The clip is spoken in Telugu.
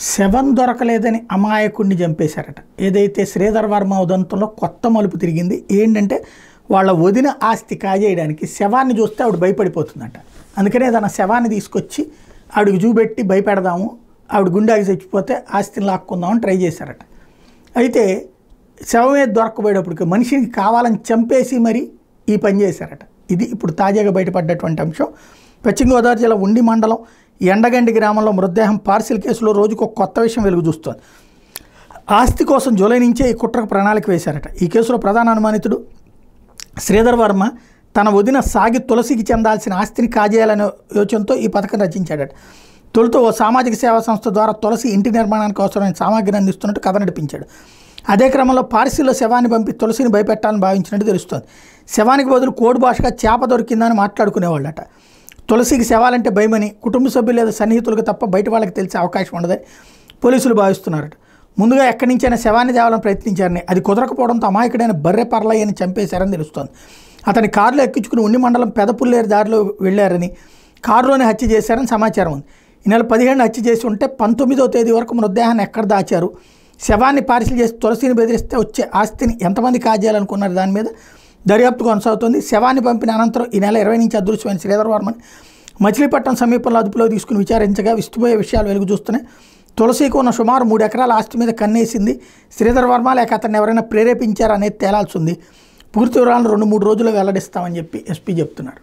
శవం దొరకలేదని అమాయకుడిని చంపేశారట. ఏదైతే శ్రీధర్ వర్మ ఉదంతంలో కొత్త మలుపు తిరిగింది. ఏంటంటే వాళ్ళ వదిన ఆస్తి కాజేయడానికి శవాన్ని చూస్తే ఆవిడ భయపడిపోతుందట. అందుకనే తన శవాన్ని తీసుకొచ్చి ఆవిడకి చూపెట్టి భయపెడదాము, ఆవిడ గుండాకి చచ్చిపోతే ఆస్తిని లాక్కుందామని ట్రై చేశారట. అయితే శవమే దొరకబోయేటప్పటికి మనిషికి కావాలని చంపేసి మరి ఈ పని చేశారట. ఇది ఇప్పుడు తాజాగా బయటపడ్డటువంటి అంశం. పశ్చిమ గోదావరి జిల్లా ఉండి మండలం ఎండగండి గ్రామంలో మృతదేహం పార్సిల్ కేసులో రోజుకు ఒక కొత్త విషయం వెలుగు చూస్తోంది. ఆస్తి కోసం జూలై నుంచే ఈ కుట్రకు ప్రణాళిక వేశారట. ఈ కేసులో ప్రధాన అనుమానితుడు శ్రీధర్ వర్మ తన వదిన సాగి తులసికి చెందాల్సిన ఆస్తిని కాజేయాలనే యోచనతో ఈ పథకం రచించాడట. తొలుత ఓ సామాజిక సేవా సంస్థ ద్వారా తులసి ఇంటి నిర్మాణానికి అవసరమైన సామాగ్రిని అందిస్తున్నట్టు కథ నడిపించాడు. అదే క్రమంలో పార్సిల్లో శవాన్ని పంపి తులసిని భయపెట్టాలని భావించినట్టు తెలుస్తోంది. శవానికి బదులు కోడ్ భాషగా చేప దొరికిందని మాట్లాడుకునేవాళ్ళట. తులసికి శవాలంటే భయమని, కుటుంబ సభ్యులు లేదా సన్నిహితులకు తప్ప బయట వాళ్ళకి తెలిసే అవకాశం ఉండదని పోలీసులు భావిస్తున్నారట. ముందుగా ఎక్కడి నుంచైనా శవాన్ని తేవాలని ప్రయత్నించారని, అది కుదరకపోవడంతో అమాయకుడైన బర్రె పర్లయ్యని చంపేశారని తెలుస్తోంది. అతని కారులో ఎక్కించుకుని ఉండి మండలం పెదపుల్లేరు దారిలో వెళ్లారని, కారులోనే హత్య చేశారని సమాచారం ఉంది. ఈ నెల 17 హత్య చేసి ఉంటే 19వ తేదీ వరకు మృతదేహాన్ని ఎక్కడ దాచారు, శవాన్ని పార్సిల్ చేసి తులసిని బెదిరిస్తే వచ్చే ఆస్తిని ఎంతమంది కాజేయాలనుకున్నారు, దాని మీద దర్యాప్తు కొనసాగుతోంది. శవాన్ని పంపిన అనంతరం ఈ నెల 20 నుంచి అదృశ్యమైన శ్రీధర్ వర్మని మచిలీపట్నం సమీపంలో అదుపులో తీసుకుని విచారించగా విస్తుపోయే విషయాలు వెలుగు చూస్తున్నాయి. తులసికి ఉన్న సుమారు 3 ఎకరాల ఆస్తి మీద కన్నేసింది శ్రీధర్ వర్మ లేక అతన్ని ఎవరైనా ప్రేరేపించారా అనేది తేలాల్సి ఉంది. పూర్తి వివరాలను 2-3 రోజుల్లో వెల్లడిస్తామని చెప్పి ఎస్పీ చెప్తున్నారు.